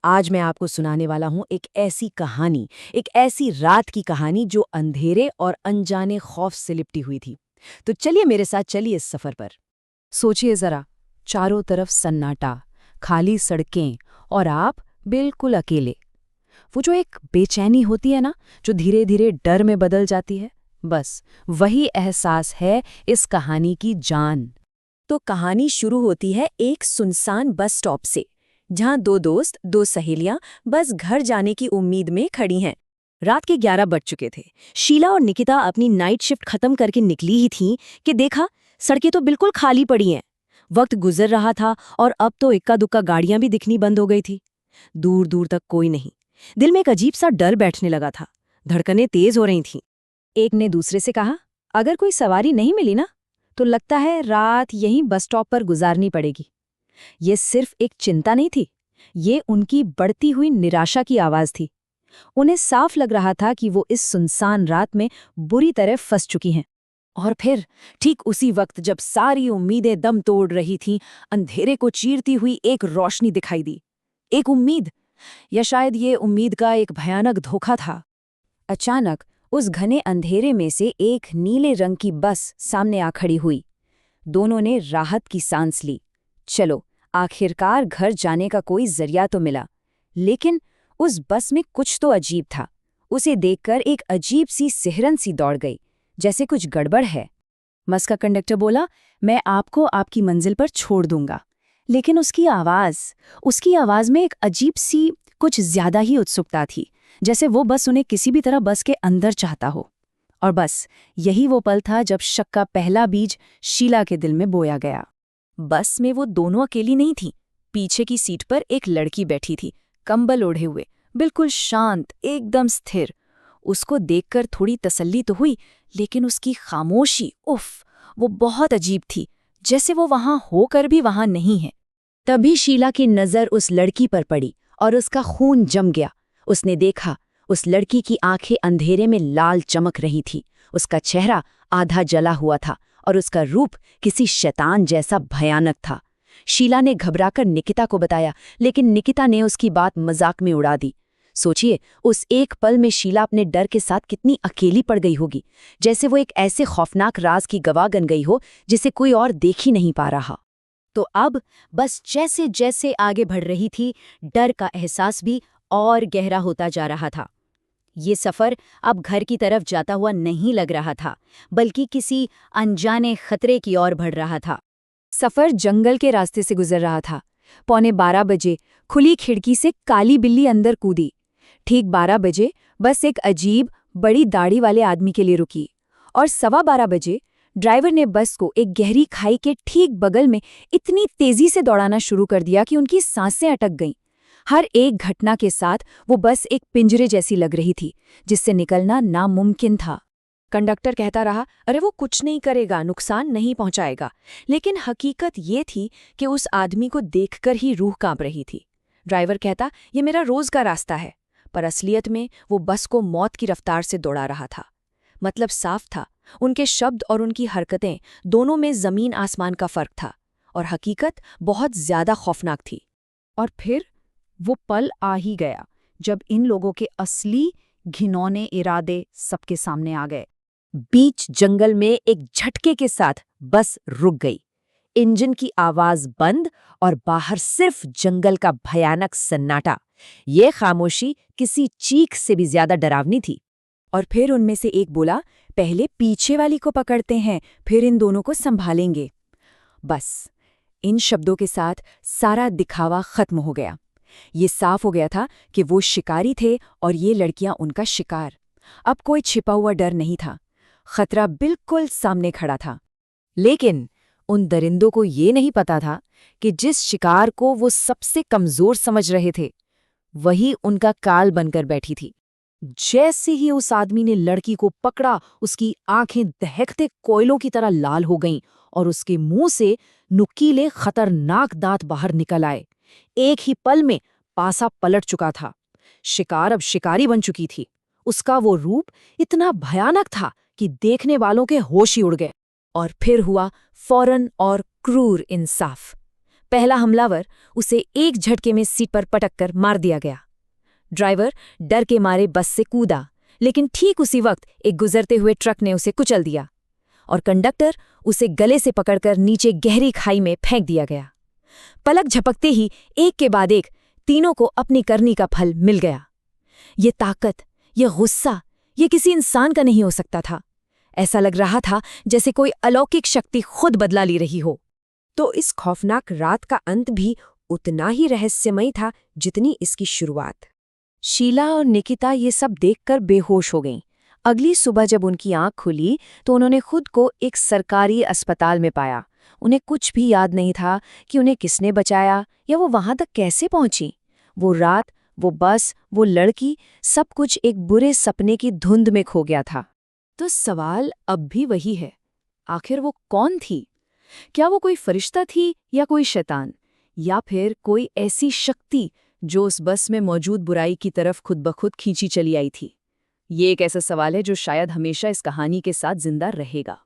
आज मैं आपको सुनाने वाला हूँ एक ऐसी कहानी, एक ऐसी रात की कहानी जो अंधेरे और अनजाने खौफ से लिपटी हुई थी। तो चलिए मेरे साथ चलिए इस सफर पर। सोचिए जरा, चारों तरफ सन्नाटा, खाली सड़कें और आप बिल्कुल अकेले। वो जो एक बेचैनी होती है ना, जो धीरे धीरे डर में बदल जाती है, बस वही एहसास है इस कहानी की जान। तो कहानी शुरू होती है एक सुनसान बस स्टॉप से, जहां दो दोस्त, दो सहेलियां बस घर जाने की उम्मीद में खड़ी हैं। रात के 11 बज चुके थे। शीला और निकिता अपनी नाइट शिफ्ट खत्म करके निकली ही थीं कि देखा, सड़कें तो बिल्कुल खाली पड़ी हैं। वक्त गुजर रहा था और अब तो इक्का दुक्का गाड़ियां भी दिखनी बंद हो गई थी। दूर दूर तक कोई नहीं। दिल में एक अजीब सा डर बैठने लगा था। धड़कनें तेज हो रही थीं। एक ने दूसरे से कहा, अगर कोई सवारी नहीं मिली ना, तो लगता है रात यहीं बस स्टॉप पर गुजारनी पड़ेगी। ये सिर्फ एक चिंता नहीं थी, ये उनकी बढ़ती हुई निराशा की आवाज थी। उन्हें साफ लग रहा था कि वो इस सुनसान रात में बुरी तरह फंस चुकी हैं। और फिर ठीक उसी वक्त जब सारी उम्मीदें दम तोड़ रही थीं, अंधेरे को चीरती हुई एक रोशनी दिखाई दी। एक उम्मीद, या शायद ये उम्मीद का एक भयानक धोखा था। अचानक उस घने अंधेरे में से एक नीले रंग की बस सामने आ खड़ी हुई। दोनों ने राहत की सांस ली। चलो, आखिरकार घर जाने का कोई जरिया तो मिला। लेकिन उस बस में कुछ तो अजीब था। उसे देखकर एक अजीब सी सिहरन सी दौड़ गई, जैसे कुछ गड़बड़ है। बस का कंडक्टर बोला, मैं आपको आपकी मंजिल पर छोड़ दूंगा। लेकिन उसकी आवाज में एक अजीब सी, कुछ ज्यादा ही उत्सुकता थी, जैसे वो बस उन्हें किसी भी तरह बस के अंदर चाहता हो। और बस यही वो पल था जब शक का पहला बीज शीला के दिल में बोया गया। बस में वो दोनों अकेली नहीं थी। पीछे की सीट पर एक लड़की बैठी थी, कंबल ओढ़े हुए, बिल्कुल शांत, एकदम स्थिर। उसको देखकर थोड़ी तसल्ली तो हुई, लेकिन उसकी खामोशी, उफ, वो बहुत अजीब थी, जैसे वो वहां होकर भी वहां नहीं है। तभी शीला की नजर उस लड़की पर पड़ी और उसका खून जम गया। उसने देखा, उस लड़की की आंखें अंधेरे में लाल चमक रही थी। उसका चेहरा आधा जला हुआ था और उसका रूप किसी शैतान जैसा भयानक था। शीला ने घबराकर निकिता को बताया, लेकिन निकिता ने उसकी बात मजाक में उड़ा दी। सोचिए, उस एक पल में शीला अपने डर के साथ कितनी अकेली पड़ गई होगी, जैसे वो एक ऐसे खौफनाक राज की गवाह बन गई हो जिसे कोई और देख ही नहीं पा रहा। तो अब बस जैसे जैसे आगे बढ़ रही थी, डर का एहसास भी और गहरा होता जा रहा था। ये सफर अब घर की तरफ जाता हुआ नहीं लग रहा था, बल्कि किसी अनजाने खतरे की ओर बढ़ रहा था। सफर जंगल के रास्ते से गुजर रहा था। 11:15 खुली खिड़की से काली बिल्ली अंदर कूदी। ठीक 12 बस एक अजीब, बड़ी दाढ़ी वाले आदमी के लिए रुकी। और 12:15 ड्राइवर ने बस को एक गहरी खाई के ठीक बगल में इतनी तेजी से दौड़ाना शुरू कर दिया कि उनकी सांसें अटक गईं। हर एक घटना के साथ वो बस एक पिंजरे जैसी लग रही थी, जिससे निकलना नामुमकिन था। कंडक्टर कहता रहा, अरे वो कुछ नहीं करेगा, नुकसान नहीं पहुंचाएगा। लेकिन हकीकत ये थी कि उस आदमी को देखकर ही रूह कांप रही थी। ड्राइवर कहता, ये मेरा रोज का रास्ता है, पर असलियत में वो बस को मौत की रफ्तार से दौड़ा रहा था। मतलब साफ था, उनके शब्द और उनकी हरकतें दोनों में जमीन आसमान का फर्क था, और हकीकत बहुत ज्यादा खौफनाक थी। और फिर वो पल आ ही गया जब इन लोगों के असली घिनौने इरादे सबके सामने आ गए। बीच जंगल में एक झटके के साथ बस रुक गई। इंजन की आवाज बंद और बाहर सिर्फ जंगल का भयानक सन्नाटा। ये खामोशी किसी चीख से भी ज्यादा डरावनी थी। और फिर उनमें से एक बोला, पहले पीछे वाली को पकड़ते हैं, फिर इन दोनों को संभालेंगे। बस इन शब्दों के साथ सारा दिखावा खत्म हो गया। ये साफ हो गया था कि वो शिकारी थे और ये लड़कियां उनका शिकार। अब कोई छिपा हुआ डर नहीं था, खतरा बिल्कुल सामने खड़ा था। लेकिन उन दरिंदों को ये नहीं पता था कि जिस शिकार को वो सबसे कमजोर समझ रहे थे, वही उनका काल बनकर बैठी थी। जैसे ही उस आदमी ने लड़की को पकड़ा, उसकी आंखें दहकते कोयलों की तरह लाल हो गईं और उसके मुंह से नुकीले खतरनाक दांत बाहर निकल आए। एक ही पल में पासा पलट चुका था। शिकार अब शिकारी बन चुकी थी। उसका वो रूप इतना भयानक था कि देखने वालों के होश ही उड़ गए। और फिर हुआ फौरन और क्रूर इंसाफ। पहला हमलावर उसे एक झटके में सीट पर पटक कर मार दिया गया। ड्राइवर डर के मारे बस से कूदा, लेकिन ठीक उसी वक्त एक गुजरते हुए ट्रक ने उसे कुचल दिया और कंडक्टर उसे गले से पकड़कर नीचे गहरी खाई में फेंक दिया गया। पलक झपकते ही एक के बाद एक तीनों को अपनी करनी का फल मिल गया। ये ताकत, ये गुस्सा, ये किसी इंसान का नहीं हो सकता था। ऐसा लग रहा था जैसे कोई अलौकिक शक्ति खुद बदला ले रही हो। तो इस खौफनाक रात का अंत भी उतना ही रहस्यमयी था जितनी इसकी शुरुआत। शीला और निकिता ये सब देखकर बेहोश हो गईं। अगली सुबह जब उनकी आंख खुली तो उन्होंने खुद को एक सरकारी अस्पताल में पाया। उन्हें कुछ भी याद नहीं था कि उन्हें किसने बचाया या वो वहां तक कैसे पहुंची। वो रात, वो बस, वो लड़की, सब कुछ एक बुरे सपने की धुंध में खो गया था। तो सवाल अब भी वही है, आखिर वो कौन थी? क्या वो कोई फरिश्ता थी या कोई शैतान, या फिर कोई ऐसी शक्ति जो उस बस में मौजूद बुराई की तरफ खुद ब खुद खींची चली आई थी? ये एक ऐसा सवाल है जो शायद हमेशा इस कहानी के साथ जिंदा रहेगा।